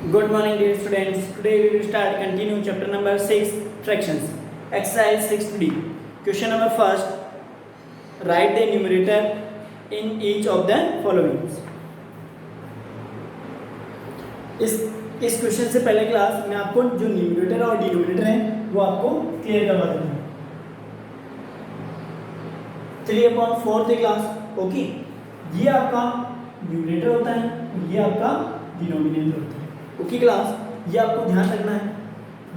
Good morning, dear students. Today we will start continue chapter number 6 fractions. Exercise 6D. Question number first. Write the numerator in each of the following. इस question से पहले class में आपको जो numerator और denominator है वो आपको क्लियर करवा देता हूँ। 3/4 थे क्लास। ओके, ये आपका न्यूमरेटर होता है और ये आपका डिनोमिनेटर होता है। ओके क्लास, ये आपको ध्यान रखना है,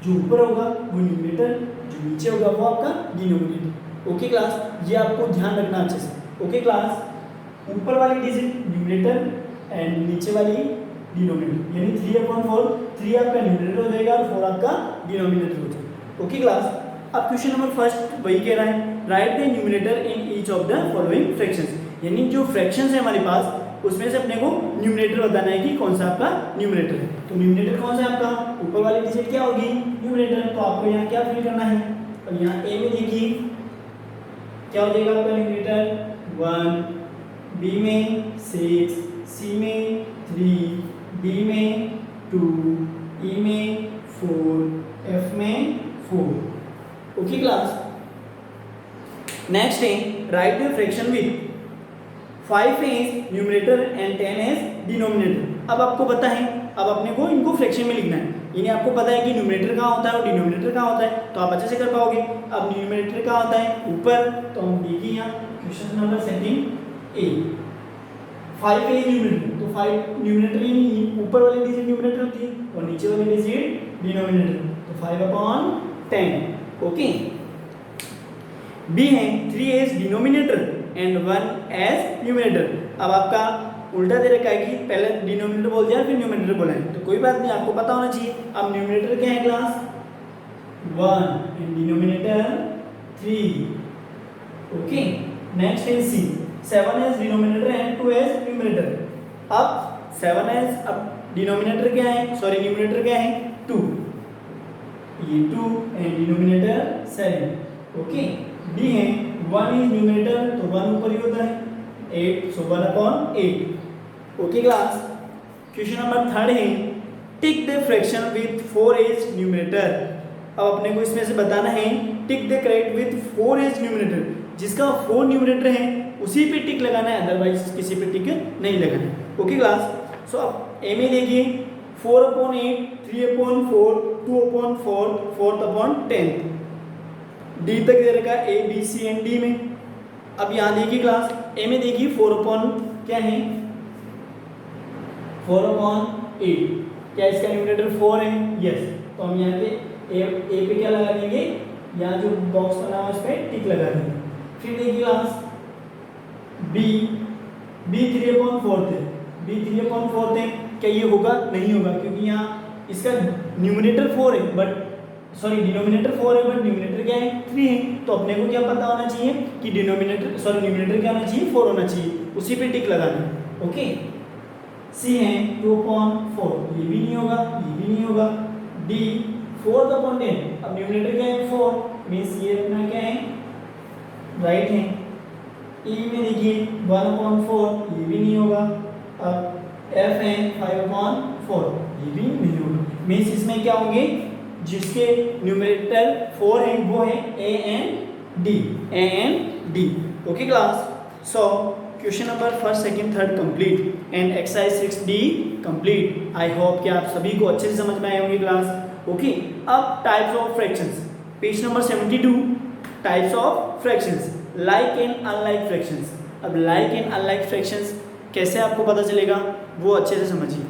जो ऊपर होगा वो न्यूमरेटर, जो नीचे होगा वो आपका डिनोमिनेटर। ओके क्लास, ये आपको ध्यान रखना अच्छे से। ओके क्लास, ऊपर वाली डिजिट न्यूमरेटर एंड नीचे वाली डिनोमिनेटर, यानी 3/4, 3 आपका न्यूमरेटर हो जाएगा और 4 आपका डिनोमिनेटर हो जाएगा। ओके क्लास, अब क्वेश्चन नंबर फर्स्ट वही कह रहा है, write the numerator in each of the following fractions, यानी जो फ्रैक्शंस है हमारे पास उसमें से अपने को न्यूमरेटर बताना है कि कौन सा आपका न्यूमरेटर है। तो न्यूमरेटर कौन सा है आपका, ऊपर वाली डिजिट क्या होगी, न्यूमरेटर। तो आपको यहाँ क्या फिल करना है, और यहाँ ए में देखिए क्या हो जाएगा आपका न्यूमरेटर 1, बी में 6, सी में 3, डी में 2, ई में 4, एफ में 4। ओके क्लास, नेक्स्ट है write the fraction with 5 as numerator and 10 as denominator. अब आपको पता है, अब अपने को इनको फ्रैक्शन में लिखना है, यानी आपको पता है कि न्यूमरेटर कहाँ होता है और डिनोमिनेटर कहाँ होता है, तो आप अच्छे से कर पाओगे। अब न्यूमरेटर कहाँ होता है, ऊपर, तो हम देखिए यहाँ question number second A 5 as numerator, तो 5 न्यूमरेटर यानी ऊपर वाली डिजिट न्यूमरेटर होती है और नीचे वाली डिजिट डिनोमिनेटर, तो 5/10। ओके, बी है 3 as denominator and 1 as numerator. अब आपका उल्टा दे रखा है कि पहले डिनोमिनेटर बोल दिया फिर न्यूमरेटर बोला है, तो कोई बात नहीं, आपको पता होना चाहिए। अब न्यूमरेटर क्या है class 1 and denominator 3। Okay, next है C 7 as denominator and 2 as numerator. अब 7 एज, अब डिनोमिनेटर क्या है, सॉरी न्यूमरेटर क्या है 2, ये 2 एंड डिनोमिनेटर 7। ओके, डी है 1 इज न्यूमरेटर, तो 1 ऊपर ही होता है 8, so 1/8। Okay class, question number third है tick the fraction with 4 as numerator. अब अपने को इसमें से बताना है tick the correct with 4 as numerator, जिसका 4 न्यूमरेटर है उसी पे टिक लगाना है, अदरवाइज किसी पे टिक नहीं लगाना है। ओके क्लास, सो अब ए में देखिए 4/8, 3/4, 2/4, 4/10, डी तक दे रखा है A B C and D में। अब यहाँ देखिए क्लास ए में देखिए 4/, क्या है 4/8, क्या इसका न्यूमरेटर 4 है, यस। तो हम यहाँ पे ए पे क्या लगा देंगे, यहाँ जो बॉक्स बना हुआ है उस पर टिक लगा देंगे। फिर देखिए क्लास बी 3/4 थे, बी 3/4 थे, क्या ये होगा, नहीं होगा, क्योंकि यहाँ इसका न्यूमरेटर 4 है बट सॉरी डिनोमिनेटर 4 है बट न्यूमरेटर क्या है 3 है। तो अपने को क्या पता होना चाहिए कि डिनोमिनेटर सॉरी न्यूमरेटर क्या होना चाहिए 4 होना चाहिए, उसी पे टिक लगाना। ओके, सी है 2/4, ये भी नहीं होगा, ये भी नहीं होगा। डी 4/10, अब न्यूमरेटर क्या है 4, मींस ये अपना क्या है राइट है। ई में देखिए 1/4, ये भी नहीं होगा। अब एफ है 5/4, ये भी नहीं होगा, मींस इसमें क्या होंगे, जिसके न्यूमरेटर 4 है वो है A and D. Okay class, so question number first second third complete and exercise 6D complete. I hope कि आप सभी को अच्छे से समझ में आए होंगे क्लास। ओके, अब types of fractions, page number 72, types of fractions, like and unlike fractions. अब लाइक एंड अनलाइक फ्रैक्शंस कैसे आपको पता चलेगा वो अच्छे से समझिए।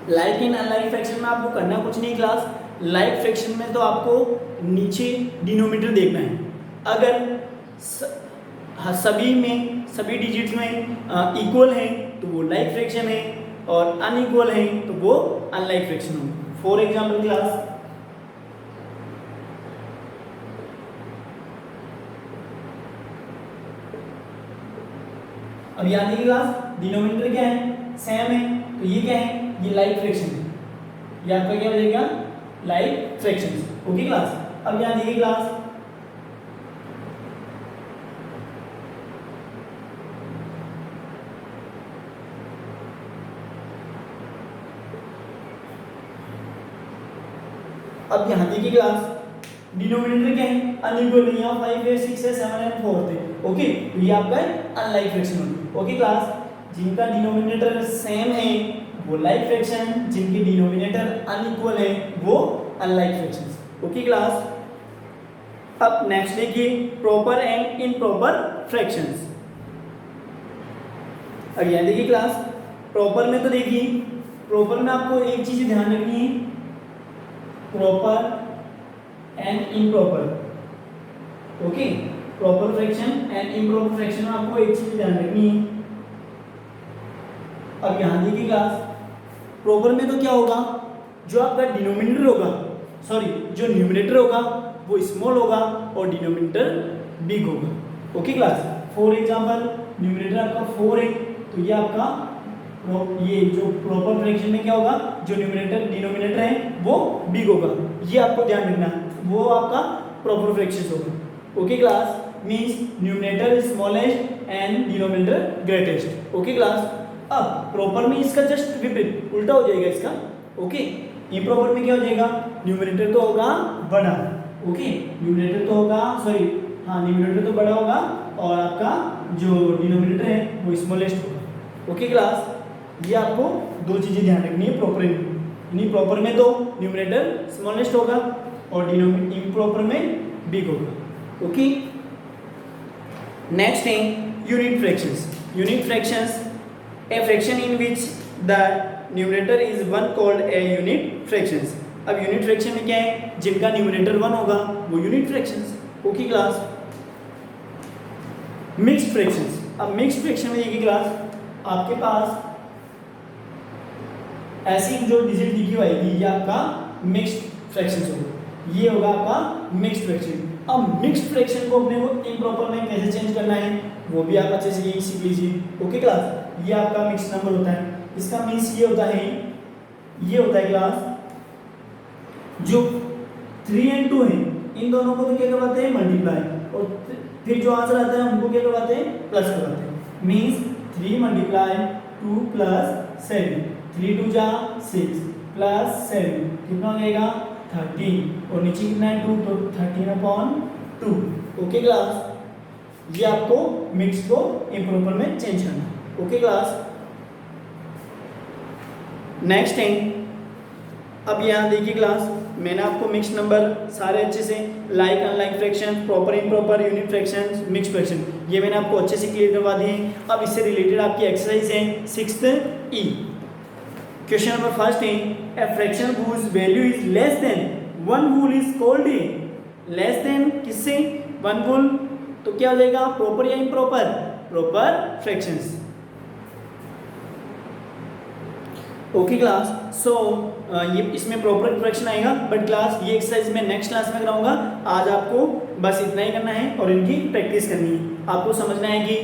लाइक एंड अनलाइक फ्रैक्शन में आपको करना कुछ नहीं क्लास, लाइक फ्रैक्शन में तो आपको नीचे डिनोमिनेटर देखना है, अगर सभी डिजिट्स में इक्वल है तो वो लाइक फ्रैक्शन है और अनइक्वल है तो वो अनलाइक फ्रैक्शन होगा। फॉर एग्जाम्पल क्लास अब याद देखिए क्लास डिनोमिनेटर क्या है सेम है, तो ये क्या है, ये लाइक फ्रैक्शन है, ये आपका क्या हो जाएगा लाइक फ्रैक्शन। ओके क्लास, अब यहाँ देखिए क्लास अब यहाँ देखिए क्लास, डिनोमिनेटर क्या है, अनइक्वल है, यहाँ 5 है, 6 है, 7 है, 4 है। ओके, तो ये आपका अनलाइक फ्रैक्शन होगी। ओके क्लास, जिनका डिनोमिनेटर सेम है वो लाइक फ्रैक्शन, जिनके डिनोमिनेटर अनइक्वल है वो अनलाइक फ्रैक्शंस। ओके क्लास, अब नेक्स्ट देखिए प्रॉपर एंड इम्प्रॉपर फ्रैक्शंस। अब यहाँ देखिए क्लास, प्रॉपर में तो देखिए, प्रॉपर में आपको एक चीज ध्यान रखनी है, proper and improper. Okay, proper fraction and improper fraction में आपको एक चीज ध्यान रखनी है। अब यहाँ देखिए क्लास, प्रॉपर में तो क्या होगा, जो आपका डिनोमिनेटर होगा, सॉरी जो न्यूमरेटर होगा वो स्मॉल होगा और डिनोमिनेटर बिग होगा। Okay class, for example numerator आपका 4 है, तो ये आपका ये जो प्रॉपर फ्रैक्शन में क्या होगा, जो न्यूमरेटर डिनोमिनेटर है वो बिग होगा, ये आपको ध्यान रखना है, वो आपका प्रॉपर फ्रैक्शन होगा। Okay class, means numerator smallest and denominator greatest. Okay class, अब प्रॉपर में इसका जस्ट विपरीत उल्टा हो जाएगा इसका। ओके, इम्प्रॉपर में क्या हो जाएगा, न्यूमरेटर तो होगा बड़ा, ओके न्यूमरेटर तो होगा, सॉरी हाँ न्यूमरेटर तो बड़ा होगा और आपका जो डिनोमिनेटर है वो स्मॉलेस्ट होगा। ओके क्लास, ये आपको दो चीजें ध्यान रखनी है प्रॉपर में। प्रॉपर में तो न्यूमरेटर स्मॉलेस्ट होगा और इम्प्रॉपर में बिग होगा। ओके, नेक्स्ट है unit fractions. Unit fractions, a fraction in which the numerator is 1 called a unit fractions। अब यूनिट फ्रैक्शन में क्या है, जिनका न्यूमरेटर 1 होगा वो unit fractions. Okay class, mixed fractions. अब मिक्स्ड फ्रैक्शन में देखिए क्लास, आपके पास ऐसी जो डिजिट लिखी हुई आएगी ये आपका मिक्स्ड फ्रैक्शंस होगा, ये होगा आपका मिक्स्ड फ्रैक्शन। अब मिक्स्ड फ्रैक्शन को अपने को इम्प्रॉपर में कैसे चेंज करना है वो भी आप अच्छे से यही सीख लीजिए। ओके क्लास, ये आपका मिक्स नंबर होता है, इसका मीन्स ये होता है, ये होता है क्लास जो 3 और 2 है इन दोनों को तो क्या करवाते हैं मल्टीप्लाई, और फिर जो आंसर आता है उनको क्या करवाते हैं प्लस करवाते हैं। मीन्स 3 मल्टीप्लाई 2 प्लस 7, 3 2 जा 6 प्लस 7 कितना हो जाएगा 13, और नीचे कितना है 2, तो 13/2। ओके क्लास, ये आपको मिक्स को इम्प्रॉपर में चेंज करना है। ओके क्लास, नेक्स्ट है, अब यहाँ देखिए क्लास, मैंने आपको मिक्स नंबर सारे अच्छे से like unlike fraction, proper improper, unit fraction, mix fraction, ये मैंने आपको अच्छे से क्लियर करवा दिए हैं। अब इससे रिलेटेड आपकी एक्सरसाइज है 6th E। Question number first है, a fraction whose value is less than 1 whole is called a. Less than किससे, 1 whole, तो क्या हो जाएगा प्रॉपर या improper, proper fractions. Okay class, so ये इसमें प्रॉपर फ्रैक्शन आएगा, बट क्लास ये एक्सरसाइज मैं नेक्स्ट क्लास में कराऊंगा। आज आपको बस इतना ही करना है और इनकी प्रैक्टिस करनी है। आपको समझना है कि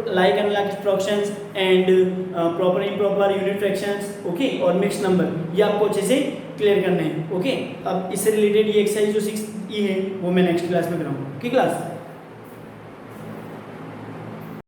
like unlike fractions and proper improper, unit fractions, okay, और मिक्स नंबर, ये आपको अच्छे से क्लियर करने हैं। ओके, अब इससे रिलेटेड ये एक्सरसाइज जो 6 E है वो मैं नेक्स्ट क्लास में कराऊंगा। Okay class.